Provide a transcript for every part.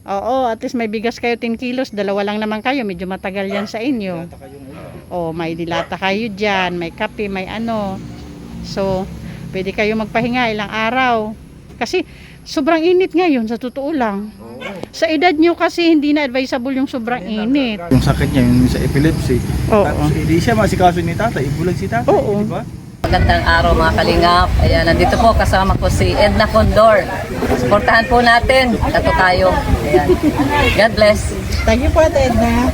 Oo, at least may bigas kayo 10 kilos. Dalawa lang naman kayo. Medyo matagal yan sa inyo. Dilata kayong ulo. O, may dilata kayo dyan. May kape, may ano. So, pwede kayo magpahinga ilang araw. Kasi, sobrang init ngayon, sa totoo lang. Oo. Sa edad nyo kasi, hindi na advisable yung sobrang init. Yung sakit niya, yung sa epilepsy. Oo. Tapos hindi siya masikaso ni tatay, ibulag si tatay, Oo. di ba? Magandang araw mga kalingap. Ayan, nandito po kasama ko si Edna Condor. Suportahan po natin. Tato tayo. Ayan. God bless. Thank you po, Edna.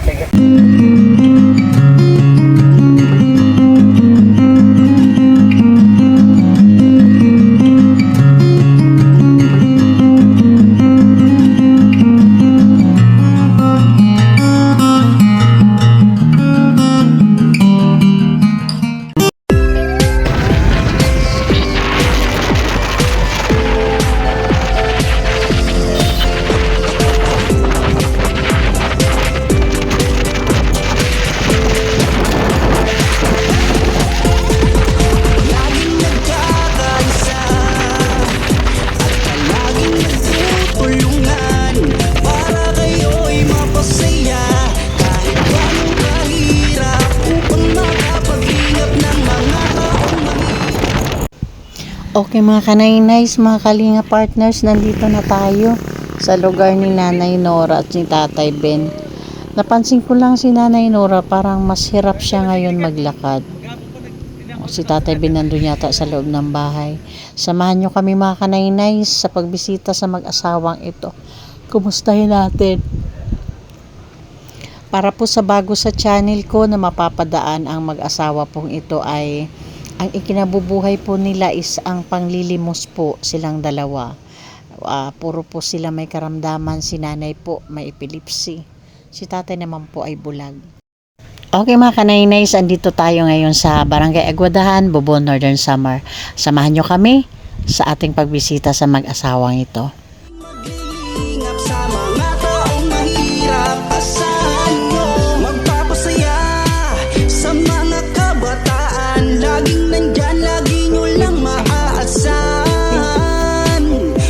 Okay mga kanay-nice, mga kalinga partners, nandito na tayo sa lugar ni Nanay Nora at ni Tatay Ben. Napansin ko lang si Nanay Nora, parang mas hirap siya ngayon maglakad. Si Tatay Ben nandun yata sa loob ng bahay. Samahan nyo kami mga kanay-nice sa pagbisita sa mag-asawang ito. Kumustahin natin? Para po sa bago sa channel ko na mapapadaan ang mag-asawa pong ito ay ang ikinabubuhay po nila is ang panglilimos po silang dalawa. Puro po sila may karamdaman. Si nanay po may epilepsy. Si tatay naman po ay bulag. Okay mga kanay-nice, andito tayo ngayon sa Barangay Aguadahan, Bubon, Northern Samar. Samahan nyo kami sa ating pagbisita sa mag-asawang ito. Maglilingap sa mga taong mahirap. Asahan nyo magpapasaya sa mga kabataan. Laging nandyan, lagi nyo lang maaasahan.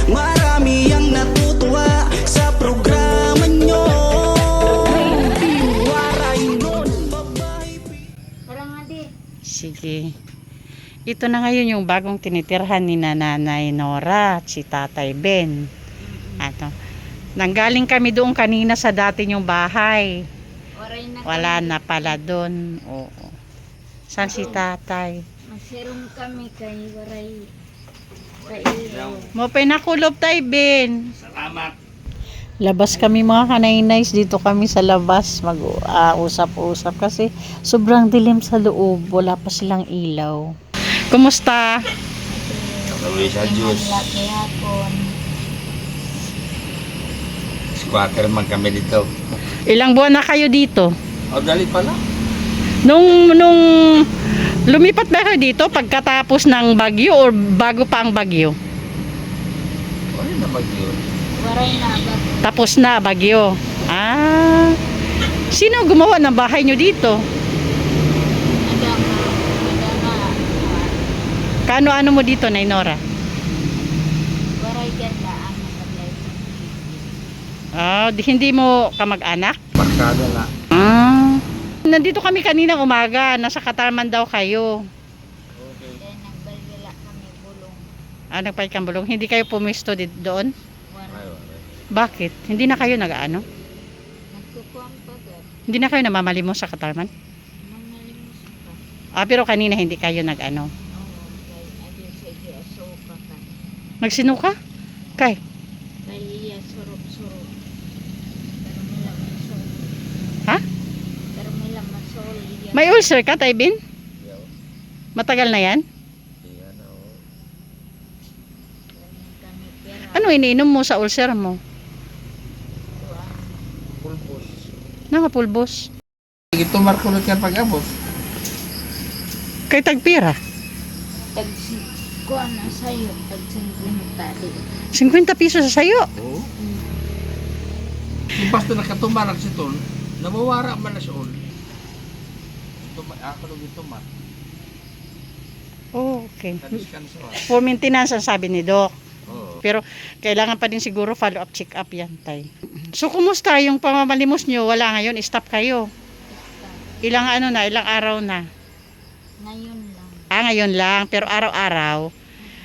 Marami ang natutuwa sa programa nyo. Waray nun, babae. Sige. Ito na ngayon yung bagong tinitirhan ni Nanay Nora at si Tatay Ben. Nanggaling kami doon kanina sa dati yung bahay. Wala na pala doon. Oo. Saan si Tatay? Masirum kami kay Waray sa ilaw. Mo pinakulob Tay Ben. Salamat. Labas kami mga kanay-nice, dito kami sa labas mag-usap-usap kasi sobrang dilim sa loob, wala pa silang ilaw. Kumusta? Sa Diyos. Laki hapon. Squatter man kami dito. Ilang buwan na kayo dito? O, dali pala. Nung lumipat ba kayo dito pagkatapos ng bagyo or bago pa ang bagyo? Ano na mag-yun? Waray na agad. Tapos na bagyo. Sino gumawa ng bahay nyo dito? Nagama. Kano-ano mo dito, Nay Nora? Waray ganda ang nag-live. Hindi mo kamag-anak? Barkada na. Nandito kami kanina umaga, nasa Katarman daw kayo. Then nagbalwala kami bulong. Nagpalit kang bulong. Hindi kayo pumisto doon? Waray. Bakit? Hindi na kayo nag-ano? Nagkukuhan pagad. Hindi na kayo namamalimos sa Katarman? Mangalimus ka. Pero kanina hindi kayo nag-ano? Oo. Kay adyo sa iyo asoka ka. Nagsinuka? Kay? Kay iya surup-surup. Pero mila masol. Ha? Pero mila masol. Iya. May ulcer ka, Tay Ben? Matagal na yan? Kami pera. Ano iniinom mo sa ulcer mo? Pulpos. Pulbos. Ito markulot ka pag-abot. Kay tagpira? Kuha na sa'yo. Tag-50 tali. 50 piso sa sayo. Oo. Yung basta nakatumarag si Ton, nawawara man na siya all. Ako nung ito mat. Oh, okay. Kanis ka na siya. For maintenance ang sabi ni Doc. Oo. Pero kailangan pa din siguro follow up, check up yan, tay. So, kumusta yung pamamalimos nyo? Wala ngayon, stop kayo. Ilang araw na? Ngayon lang. Ngayon lang, pero araw-araw.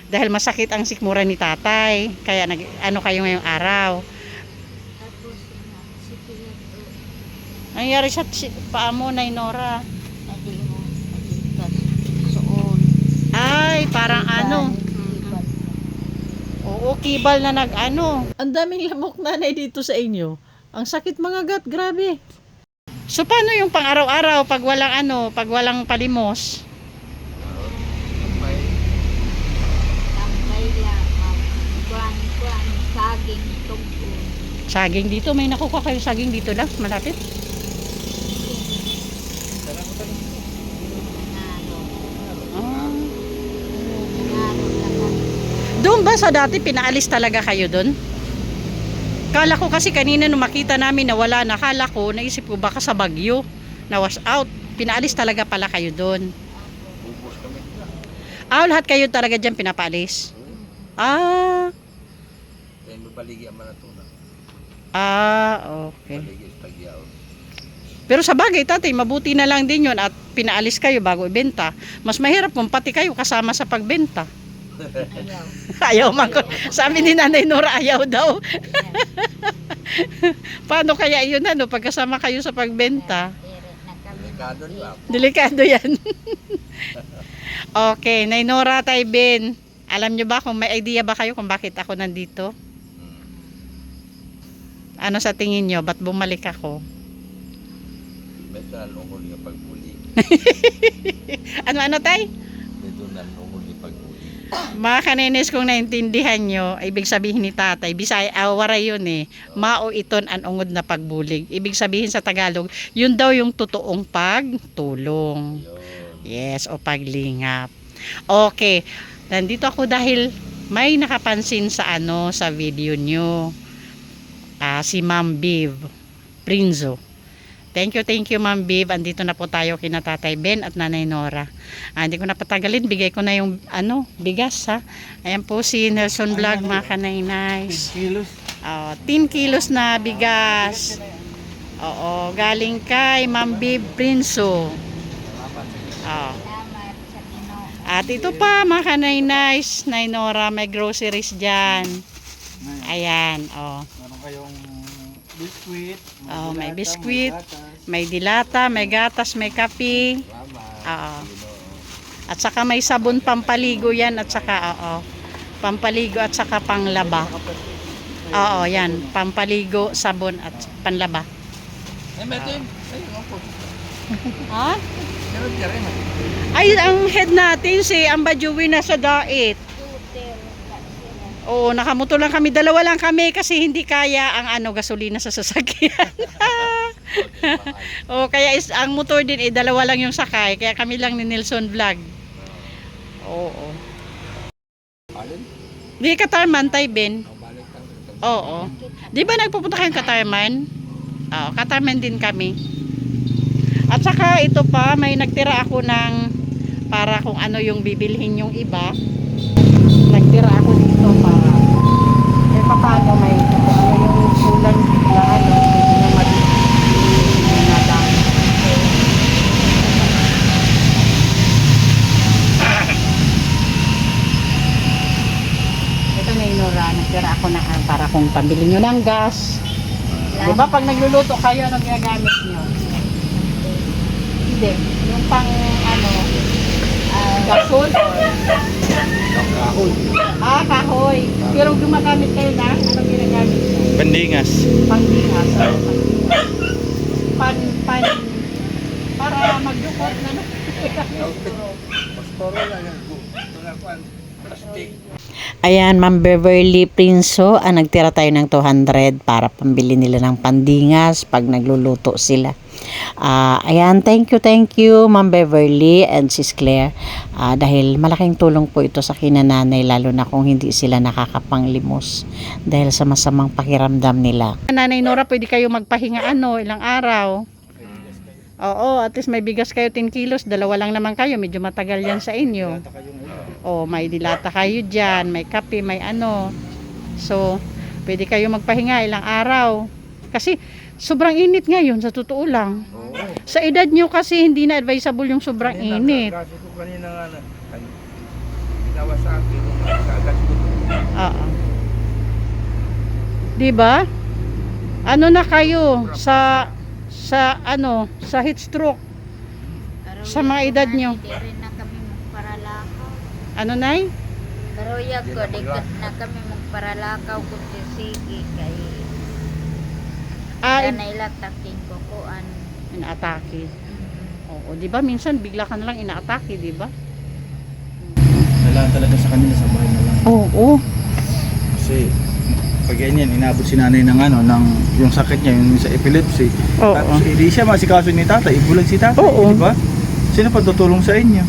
Dahil masakit ang sikmura ni tatay. Kaya kayo ngayong araw. Tapos, sikilid o Nangyari sa paa mo, Nay Nora. adikas suon. Ay, parang Kibal. Oo, kibal na Ang daming lamok, nanay, dito sa inyo. Ang sakit mga gat, grabe. So, paano yung pang araw-araw pag walang palimos? Tambay lang. Kuan, saging, tungkol. Saging dito, may nakuha kayo saging dito lang, malapit. Nano. Ah. Nano lang. Doon ba sa dati pinaalis talaga kayo doon? Kala ko kasi kanina nung makita namin na wala na, kala ko, naisip ko baka sa Bagyo na wash out. Pinaalis talaga pala kayo doon. Lahat kayo talaga dyan pinapaalis? Kaya mabaligi ang manatuna. Okay. Baligi sa tagyaw. Pero sa bagay, tatay, mabuti na lang din yun at pinaalis kayo bago ibenta. Mas mahirap kung pati kayo kasama sa pagbenta. Ayaw. Ayaw man ko. Sabi ni Nanay Nora, ayaw daw. Paano kaya yun pagkasama kayo sa pagbenta? Pero nakami. Delikado niya. Delikado yan. Okay, Nay Nora, Tay Ben, alam nyo ba kung may idea ba kayo kung bakit ako nandito? Ano sa tingin nyo? Ba't bumalik ako? Medyo nalungol niya pagbuli. Ano, Tay? Medyo nalungol niya pagbuli. Mga kanenes, kung naintindihan nyo, ibig sabihin ni tatay, Bisaya, waray yun mao iton an ungod na pagbulig. Ibig sabihin sa Tagalog, yun daw yung totoong pagtulong. Yes, o paglingap. Okay, nandito ako dahil may nakapansin sa sa video nyo. Si Ma'am Biv Prinzo. Thank you Ma'am Biv. Andito na po tayo kina Tatay Ben at Nanay Nora. Hindi ko na patagalin, bigay ko na yung bigas ha. Ayan po si Nelson Vlog, mga kanaynay. 10 kilos. 10 kilos na bigas. Oo, galing kay Ma'am Biv Prinzo. Salamat sa Ginoo. At ito pa mga kanaynay, Nay Nora, may groceries dyan. Ayan, Meron kayong biskwit. may dilata, biskwit, gatas. may dilata, may gatas, may kape. At saka may sabon pampaligo yan at saka pampaligo at saka panglaba. Yan, pampaligo, sabon at panlaba. Meron. Ayun ako. Ha? Meron ka rin. Ay, ang head natin si Ambajuwi na sa diet. Oo, nakamotor lang kami. Dalawa lang kami kasi hindi kaya ang gasolina sa sasakyan. Kaya ang motor din dalawa lang yung sakay. Kaya kami lang ni Nelson Vlog. Oo. Alin? Di Katarman, Tay Ben. Balik lang. Oo. Di ba nagpupunta kayong Katarman? Oo, Katarman din kami. At saka ito pa, may nagtira ako ng para kung ano yung bibilhin yung iba. Nagtira ako dito para paano may yung kulang na yung nadami. Ito na yung Nora, nagtira ako na para kung pambili nyo ng gas. Diba pag nagluluto kayo, ano ginagamit nyo? Hindi, yung pang gasol Kahoy. kahoy. Pero gumagamit kayo na, anong ginagamit nyo? Bandingas. Pangdingas. Para magdukot na Pastoro lang yan. Ito lang kwan. Plastic. Ayan, Ma'am Beverly Prinzo, nagtira tayo ng 200 para pambili nila ng pandingas pag nagluluto sila. Ayan, thank you Ma'am Beverly and Sis Claire, dahil malaking tulong po ito sa kinananay, lalo na kung hindi sila nakakapanglimos dahil sa masamang pakiramdam nila. Nanay Nora, pwede kayo magpahinga ilang araw? Oo, at least may bigas kayo 10 kilos, dalawa lang naman kayo, medyo matagal yan sa inyo. May dilata kayo dyan, may kape, may So, pwede kayo magpahinga ilang araw. Kasi, sobrang init ngayon, sa totoo lang. Oo. Sa edad nyo kasi, hindi na advisable yung sobrang init. Kasi ko kanina nga na, ginawa sa akin, kaagad ko. Oo. Diba? Ano na kayo sa heat stroke sa mga edad nyo? Di rin na kami magparalakaw. Ano, Nay? Pero ko, di na kami magparalakaw kung sige kay nailataking ko kuan. Inaatake. Oo, di ba? Minsan bigla ka na lang inaatake, di ba? Kailangan talaga sa kanila sa bahay na lang. Oo. Kasi pag ganyan, inabot si nanay ng ng yung sakit niya, yung sa epilepsy. Oo. Tapos hindi siya masikaso ni tatay, ibulag si tatay, Oo. di ba? Sino pa tutulong sa inyo?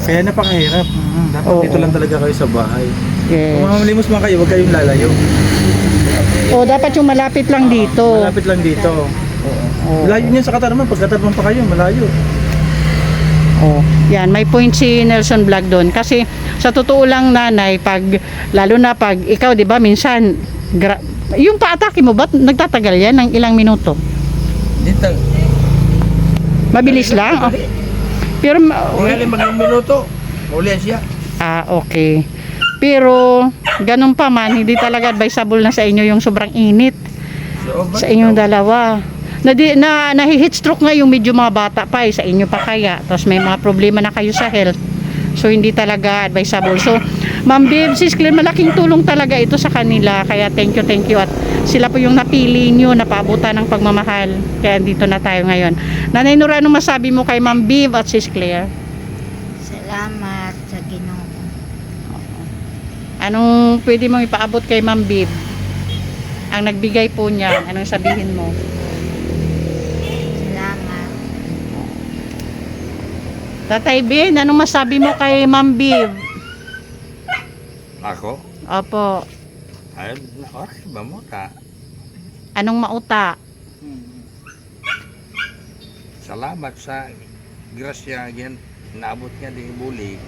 Kaya napakahirap. Dapat Oo. dito lang talaga kayo sa bahay. Kung Yes. mamalimos man kayo, huwag kayong lalayo. O, dapat yung malapit lang dito. Malapit lang dito. Oo. Layo niya sa Katarman, pag Katarman pa kayo, malayo. Oh, yan, may point si Nelson Vlog doon kasi sa totoo lang nanay lalo na pag ikaw 'di ba minsan yung paatake mo ba nagtatagal yan ng ilang minuto? Dito. Mabilis lang. Oh. Pero Tingali mga minuto. Uli siya. okay. Pero ganun pa man hindi talaga advisable na sa inyo yung sobrang init sa inyong dalawa. Nahi-heat stroke nga yung medyo mga bata pa sa inyo pa kaya. Tapos may mga problema na kayo sa health. So hindi talaga advisable. So Ma'am Viv, Sis Claire, malaking tulong talaga ito sa kanila. Kaya thank you at sila po yung napili nyo na paabutan ng pagmamahal. Kaya dito na tayo ngayon. Nanay Nora, anong masabi mo kay Ma'am Viv at Sis Claire? Salamat sa Ginoo. Anong pwede mong ipaabot kay Ma'am Viv? Ang nagbigay po niya, anong sabihin mo? Salamat. Tatay Ben, anong masabi mo kay Ma'am Viv? Ako? Opo. Ay, oras ba mo ta? Anong mauta? Salamat sa grasya again. Naabot niya din bulig.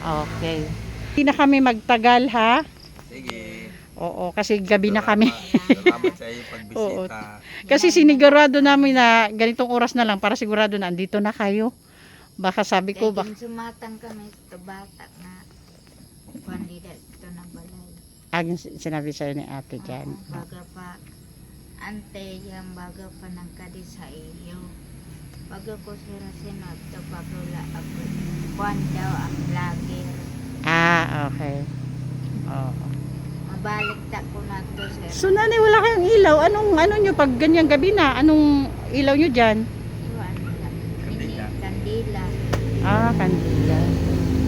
Okay. Hindi na kami magtagal ha? Sige. Oo, kasi gabi na kami. Salamat sa iyong Oo. pagbisita. Kasi sinigurado namin na ganitong oras na lang para sigurado na andito na kayo. Baka sabi ko, Kaya sumatang kami sa bata na pandida ito na balay. aging sinabi sa'yo ni ate dyan. Baga pa, ante yung baga pa ng kadi sa iyo. Baga ko sira sinot, to pagula ako. Kwan daw ang vlogger. Okay. Oo. Mabalik ta ko na to sir. So nanay, wala kayong ilaw. Ano nyo pag ganyang gabi na? Anong ilaw nyo dyan? Iwan nila. Ini kandila. Kandila.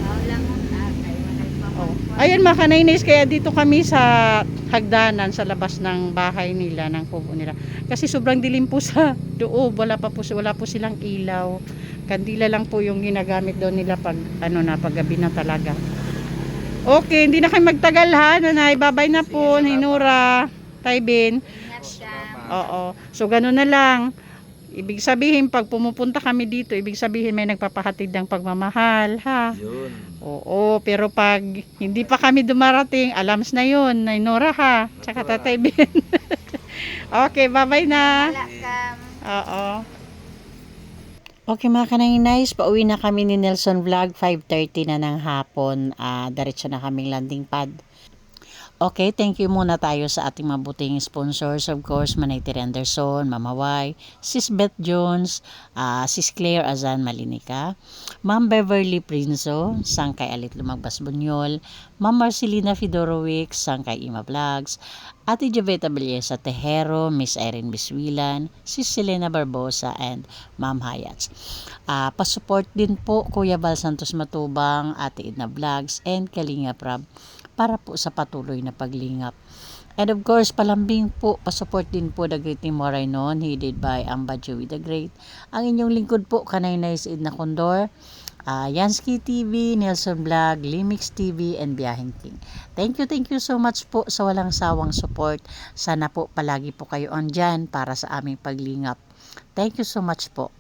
Kaulang na kay walay pa Oh. man. Ayan mga kanaynays, kaya dito kami sa hagdanan sa labas ng bahay nila, ng kubo nila. Kasi sobrang dilim po sa loob, wala po silang ilaw. Kandila lang po yung ginagamit doon nila pag gabi na talaga. Okay, hindi na kayo magtagal ha, nanay. Bye-bye na po, Ninura, Taybin. Ingat ka. Oo. So ganun na lang. Ibig sabihin pag pumupunta kami dito, ibig sabihin may nagpapahatid ng pagmamahal, ha. Yun. Oo, pero pag hindi pa kami dumarating, alams na yun, Nora ha, tsaka Tatay Ben. Okay, bye-bye na. Wala ka. Oo. Okay mga kanay-nice, pauwi na kami ni Nelson Vlog, 5:30 na ng hapon, diretso na kaming landing pad. Okay, thank you muna tayo sa ating mabuting sponsors. Of course, Manaytiri Anderson, Mama Y, Sis Beth Jones, Sis Claire Azan Malinica, Ma'am Beverly Prinzo, Sangkay Alit Lumagbas Bunyol, Ma'am Marcelina Fedorovic, Sangkay Ima Vlogs, Ate Joveta Belleza Tejero, Miss Irene Biswilan, Sis Selena Barbosa, and Ma'am Hayats. Pasupport din po Kuya Val Santos Matubang, Ate Edna Vlogs, and Kalinga Prab para po sa patuloy na paglingap. And of course, palambing po, pasupport din po The Great Team Moraynon, headed by Amba Joey the Great. Ang inyong lingkod po, Kanay-Nice Edna Condor, Yansky TV, Nelson Vlog, Limix TV, and Biyaheng King. Thank you so much po sa walang sawang support. Sana po palagi po kayo andyan para sa aming paglingap. Thank you so much po.